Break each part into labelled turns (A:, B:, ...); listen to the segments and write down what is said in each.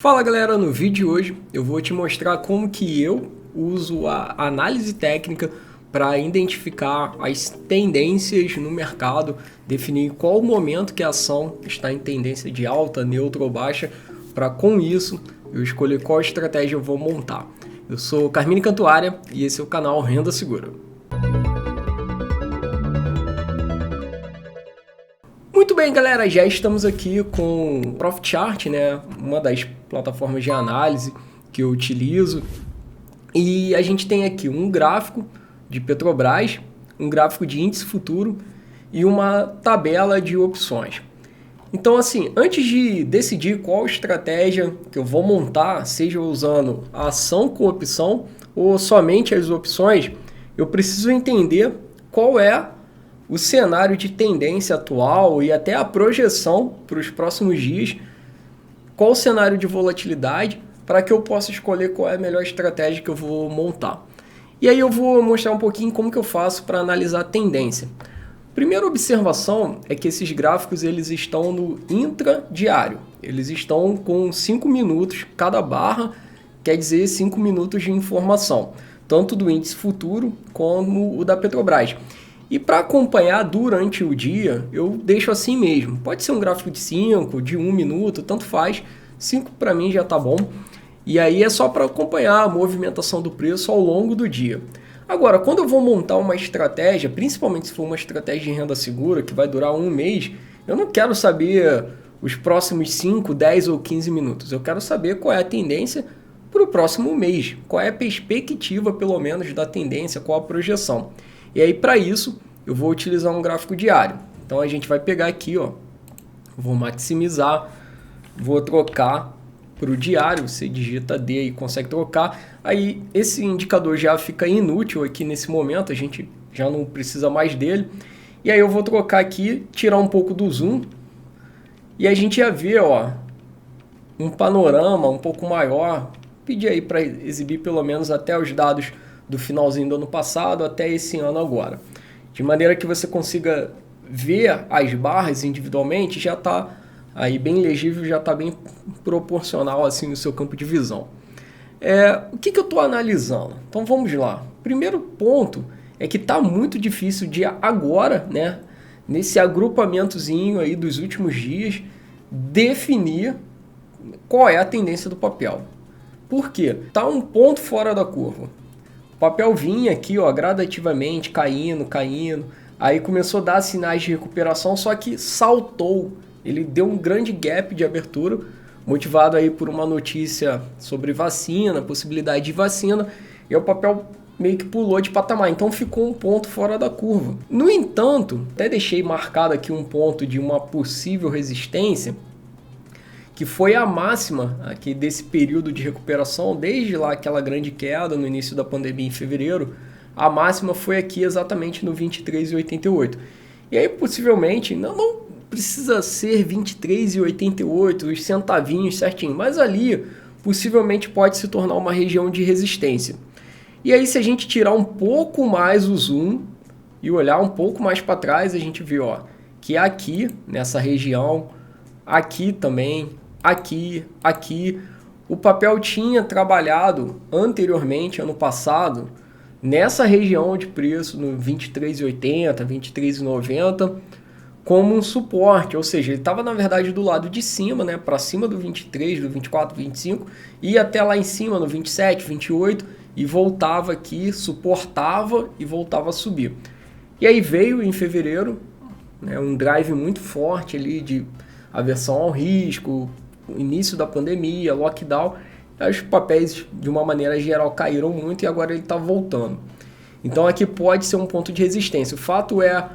A: Fala galera, no vídeo de hoje eu vou te mostrar como que eu uso a análise técnica para identificar as tendências no mercado, definir qual o momento que a ação está em tendência de alta, neutra ou baixa, para com isso eu escolher qual estratégia eu vou montar. Eu sou Carmine Cantuária e esse é o canal Renda Segura. Muito bem, galera, já estamos aqui com o Profit Chart, né? Uma das plataformas de análise que eu utilizo. E a gente tem aqui um gráfico de Petrobras, um gráfico de índice futuro e uma tabela de opções. Então, assim, antes de decidir qual estratégia que eu vou montar, seja usando a ação com opção ou somente as opções, eu preciso entender qual é o cenário de tendência atual e até a projeção para os próximos dias, qual o cenário de volatilidade, para que eu possa escolher qual é a melhor estratégia que eu vou montar. E aí eu vou mostrar um pouquinho como que eu faço para analisar a tendência. Primeira observação é que esses gráficos eles estão no intradiário, eles estão com 5 minutos cada barra, quer dizer 5 minutos de informação, tanto do índice futuro como o da Petrobras. E para acompanhar durante o dia, eu deixo assim mesmo. Pode ser um gráfico de 5, de 1 minuto, tanto faz. 5 para mim já tá bom. E aí é só para acompanhar a movimentação do preço ao longo do dia. Agora, quando eu vou montar uma estratégia, principalmente se for uma estratégia de renda segura, que vai durar um mês, eu não quero saber os próximos 5, 10 ou 15 minutos. Eu quero saber qual é a tendência para o próximo mês. Qual é a perspectiva, pelo menos, da tendência, qual a projeção. E aí, para isso, eu vou utilizar um gráfico diário. Então, a gente vai pegar aqui, ó, vou maximizar, vou trocar para o diário, você digita D e consegue trocar. Aí, esse indicador já fica inútil aqui nesse momento, a gente já não precisa mais dele. E aí, eu vou trocar aqui, tirar um pouco do zoom, e a gente ia ver, ó, um panorama um pouco maior. Pedir aí para exibir pelo menos até os dados do finalzinho do ano passado até esse ano agora. De maneira que você consiga ver as barras individualmente, já está aí bem legível, já está bem proporcional assim no seu campo de visão. O que eu estou analisando? Então vamos lá. Primeiro ponto é que está muito difícil de agora, né, nesse agrupamentozinho aí dos últimos dias, definir qual é a tendência do papel. Por quê? Está um ponto fora da curva. O papel vinha aqui, ó, gradativamente caindo, aí começou a dar sinais de recuperação, só que saltou. Ele deu um grande gap de abertura, motivado aí por uma notícia sobre vacina, possibilidade de vacina, e o papel meio que pulou de patamar, então ficou um ponto fora da curva. No entanto, até deixei marcado aqui um ponto de uma possível resistência, que foi a máxima aqui desse período de recuperação, desde lá aquela grande queda no início da pandemia em fevereiro, a máxima foi aqui exatamente no 23,88. E aí possivelmente, não precisa ser 23,88, os centavinhos certinho, mas ali possivelmente pode se tornar uma região de resistência. E aí se a gente tirar um pouco mais o zoom e olhar um pouco mais para trás, a gente vê, ó, que aqui nessa região, aqui também, aqui, o papel tinha trabalhado anteriormente, ano passado, nessa região de preço, no 23,80, 23,90, como um suporte, ou seja, ele estava na verdade do lado de cima, né, para cima do 23, do 24, 25, e até lá em cima no 27, 28, e voltava aqui, suportava e voltava a subir. E aí veio em fevereiro, né, um drive muito forte ali de aversão ao risco, início da pandemia, lockdown, os papéis de uma maneira geral caíram muito e agora ele está voltando. Então aqui pode ser um ponto de resistência. O fato é,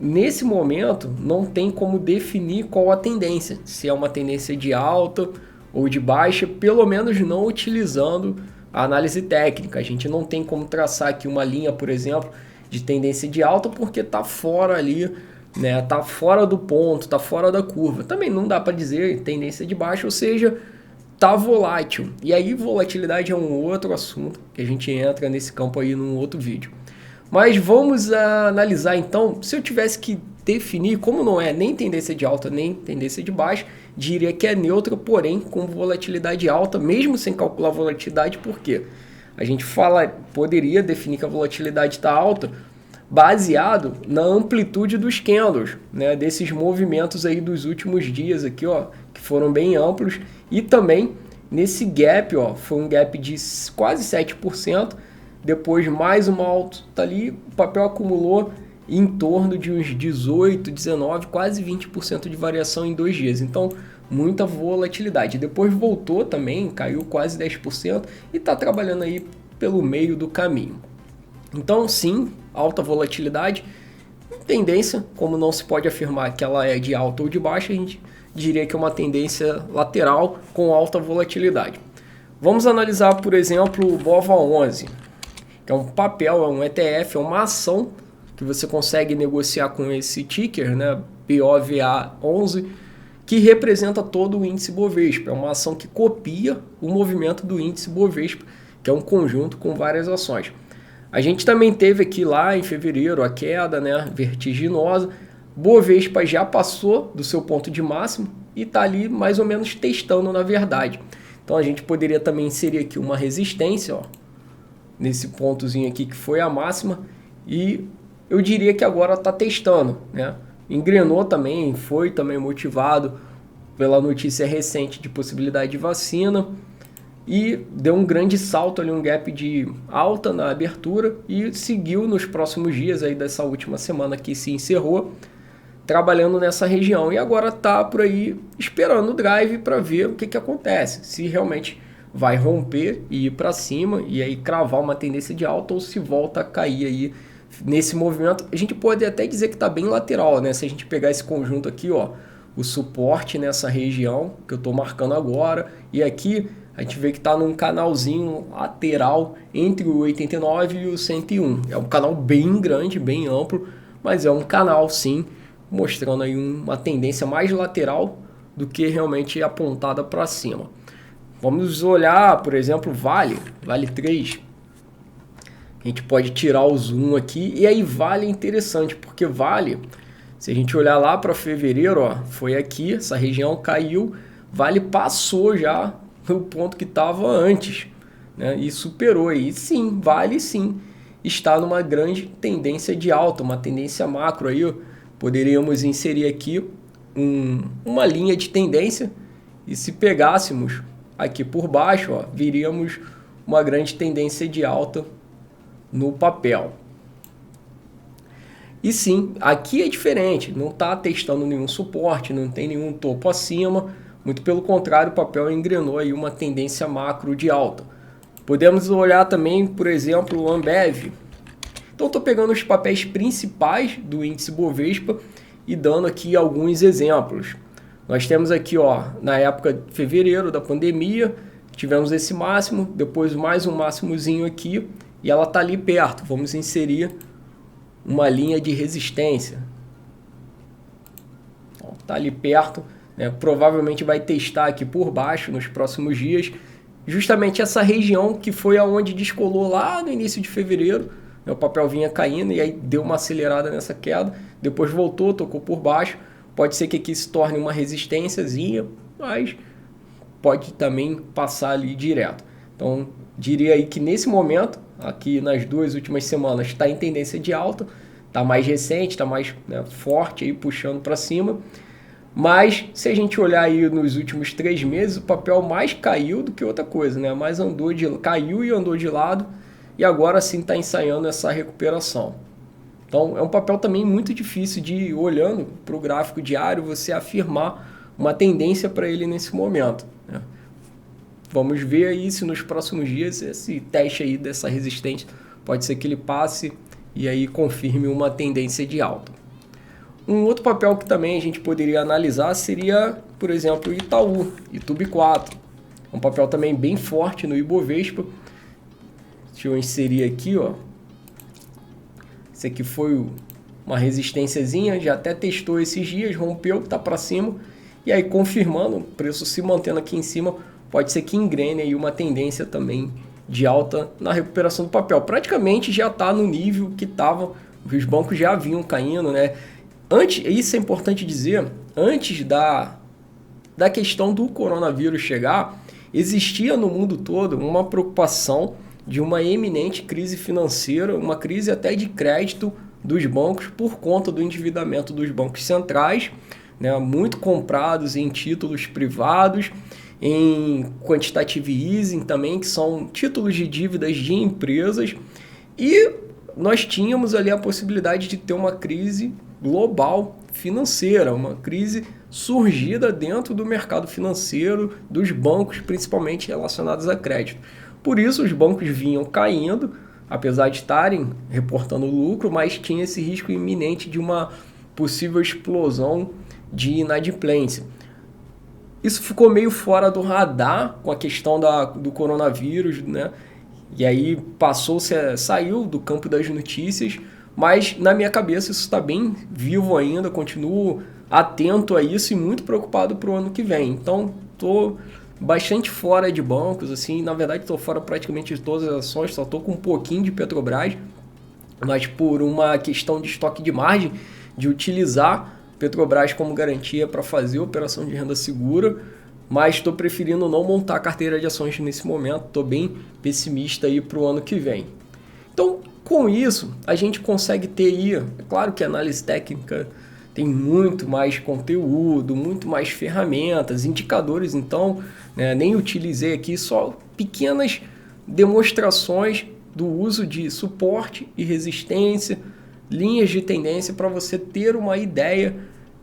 A: nesse momento, não tem como definir qual a tendência, se é uma tendência de alta ou de baixa, pelo menos não utilizando a análise técnica. A gente não tem como traçar aqui uma linha, por exemplo, de tendência de alta porque está fora ali, né, tá fora do ponto, tá fora da curva. Também não dá para dizer tendência de baixa, ou seja, tá volátil. E aí volatilidade é um outro assunto que a gente entra nesse campo aí num outro vídeo. Mas vamos analisar então, se eu tivesse que definir, como não é nem tendência de alta nem tendência de baixa, diria que é neutra, porém com volatilidade alta, mesmo sem calcular volatilidade, por quê? A gente poderia definir que a volatilidade está alta baseado na amplitude dos candles, né, desses movimentos aí dos últimos dias aqui, ó, que foram bem amplos, e também nesse gap, ó, foi um gap de quase 7%, depois mais uma alta ali, o papel acumulou em torno de uns 18, 19, quase 20% de variação em 2 dias. Então, muita volatilidade. Depois voltou também, caiu quase 10% e está trabalhando aí pelo meio do caminho. Então, sim, alta volatilidade. Tendência, como não se pode afirmar que ela é de alta ou de baixa, a gente diria que é uma tendência lateral com alta volatilidade. Vamos analisar, por exemplo, o BOVA11, que é um papel, é um ETF, é uma ação que você consegue negociar com esse ticker, né, BOVA11, que representa todo o índice Bovespa. É uma ação que copia o movimento do índice Bovespa, que é um conjunto com várias ações. A gente também teve aqui lá em fevereiro a queda, né, vertiginosa. Bovespa já passou do seu ponto de máximo e está ali mais ou menos testando, na verdade. Então a gente poderia também inserir aqui uma resistência, ó, nesse pontozinho aqui que foi a máxima, e eu diria que agora está testando, né? Engrenou também, foi também motivado pela notícia recente de possibilidade de vacina e deu um grande salto ali, um gap de alta na abertura e seguiu nos próximos dias aí dessa última semana que se encerrou, trabalhando nessa região, e agora está por aí esperando o drive para ver o que acontece, se realmente vai romper e ir para cima e aí cravar uma tendência de alta ou se volta a cair aí nesse movimento. A gente pode até dizer que está bem lateral, né? Se a gente pegar esse conjunto aqui, ó, o suporte nessa região que eu estou marcando agora, e aqui a gente vê que está num canalzinho lateral entre o 89 e o 101. É um canal bem grande, bem amplo, mas é um canal sim, mostrando aí uma tendência mais lateral do que realmente apontada para cima. Vamos olhar, por exemplo, Vale 3. A gente pode tirar o zoom aqui, e aí Vale é interessante, porque Vale, se a gente olhar lá para fevereiro, ó, foi aqui, essa região caiu, Vale passou já no ponto que estava antes, né, e superou. E sim, Vale sim está numa grande tendência de alta, uma tendência macro aí, ó. Poderíamos inserir aqui uma linha de tendência, e se pegássemos aqui por baixo, ó, viríamos uma grande tendência de alta no papel. E sim, aqui é diferente, não está testando nenhum suporte, não tem nenhum topo acima, muito pelo contrário, o papel engrenou aí uma tendência macro de alta. Podemos olhar também, por exemplo, o Ambev. Então estou pegando os papéis principais do índice Bovespa e dando aqui alguns exemplos. Nós temos aqui, ó, na época de fevereiro da pandemia, tivemos esse máximo, depois mais um máximozinho aqui, e ela está ali perto. Vamos inserir uma linha de resistência. Está ali perto, né? Provavelmente vai testar aqui por baixo nos próximos dias, justamente essa região que foi aonde descolou lá no início de fevereiro. O papel vinha caindo e aí deu uma acelerada nessa queda, depois voltou, tocou por baixo. Pode ser que aqui se torne uma resistênciazinha, mas pode também passar ali direto. Então, diria aí que nesse momento, aqui nas 2 últimas semanas, está em tendência de alta, está mais recente, está mais, né, forte, aí puxando para cima. Mas se a gente olhar aí nos últimos 3 meses, o papel mais caiu do que outra coisa, né? Mais caiu e andou de lado, e agora sim está ensaiando essa recuperação. Então é um papel também muito difícil de, olhando para o gráfico diário, você afirmar uma tendência para ele nesse momento, né? Vamos ver aí se nos próximos dias esse teste aí dessa resistência pode ser que ele passe e aí confirme uma tendência de alta. Um outro papel que também a gente poderia analisar seria, por exemplo, o Itaú, ITUB4. É um papel também bem forte no Ibovespa. Deixa eu inserir aqui, ó. Esse aqui foi uma resistênciazinha, já até testou esses dias, rompeu, está para cima. E aí, confirmando, o preço se mantendo aqui em cima, pode ser que engrene aí uma tendência também de alta na recuperação do papel. Praticamente já está no nível que estava, os bancos já vinham caindo, né? Isso é importante dizer, antes da questão do coronavírus chegar, existia no mundo todo uma preocupação de uma eminente crise financeira, uma crise até de crédito dos bancos por conta do endividamento dos bancos centrais, né, muito comprados em títulos privados, em quantitative easing também, que são títulos de dívidas de empresas, e nós tínhamos ali a possibilidade de ter uma crise global financeira, uma crise surgida dentro do mercado financeiro, dos bancos, principalmente relacionados a crédito. Por isso, os bancos vinham caindo, apesar de estarem reportando lucro, mas tinha esse risco iminente de uma possível explosão de inadimplência. Isso ficou meio fora do radar com a questão do coronavírus, né? E aí saiu do campo das notícias, mas na minha cabeça isso está bem vivo ainda, continuo atento a isso e muito preocupado para o ano que vem. Então, estou bastante fora de bancos, assim, na verdade estou fora praticamente de todas as ações, só estou com um pouquinho de Petrobras, mas por uma questão de estoque de margem, de utilizar Petrobras como garantia para fazer operação de renda segura, mas estou preferindo não montar carteira de ações nesse momento, estou bem pessimista aí para o ano que vem. Então, com isso, a gente consegue ter aí, é claro que a análise técnica tem muito mais conteúdo, muito mais ferramentas, indicadores, então, né, nem utilizei aqui, só pequenas demonstrações do uso de suporte e resistência, linhas de tendência para você ter uma ideia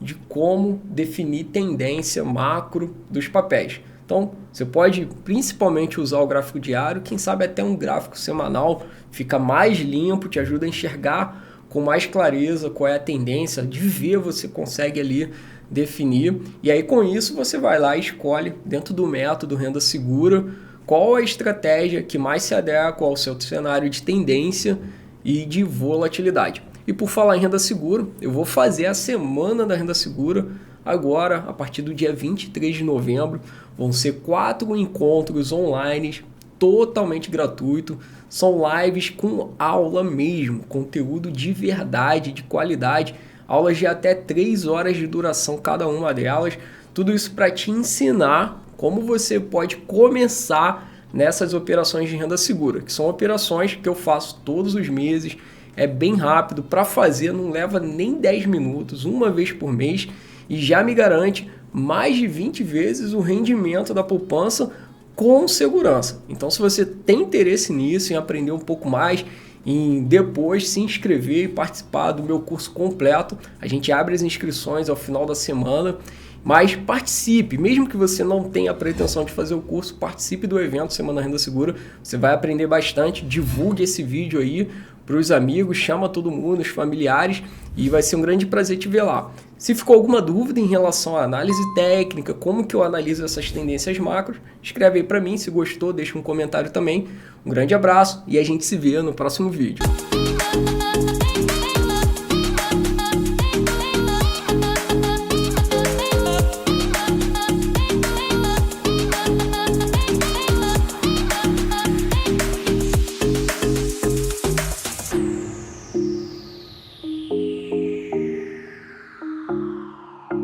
A: de como definir tendência macro dos papéis. Então, você pode principalmente usar o gráfico diário, quem sabe até um gráfico semanal, fica mais limpo, te ajuda a enxergar com mais clareza qual é a tendência, de ver você consegue ali definir. E aí com isso você vai lá e escolhe dentro do método Renda Segura qual a estratégia que mais se adequa ao seu cenário de tendência e de volatilidade. E por falar em renda segura, eu vou fazer a semana da renda segura agora, a partir do dia 23 de novembro. Vão ser 4 encontros online, totalmente gratuito. São lives com aula mesmo, conteúdo de verdade, de qualidade. Aulas de até 3 horas de duração cada uma delas. Tudo isso para te ensinar como você pode começar nessas operações de renda segura, que são operações que eu faço todos os meses. É bem rápido, para fazer não leva nem 10 minutos, uma vez por mês, e já me garante mais de 20 vezes o rendimento da poupança com segurança. Então, se você tem interesse nisso, em aprender um pouco mais, em depois se inscrever e participar do meu curso completo, a gente abre as inscrições ao final da semana, mas participe, mesmo que você não tenha a pretensão de fazer o curso, participe do evento Semana Renda Segura, você vai aprender bastante, divulgue esse vídeo aí para os amigos, chama todo mundo, os familiares, e vai ser um grande prazer te ver lá. Se ficou alguma dúvida em relação à análise técnica, como que eu analiso essas tendências macros, escreve aí para mim, se gostou, deixa um comentário também. Um grande abraço e a gente se vê no próximo vídeo.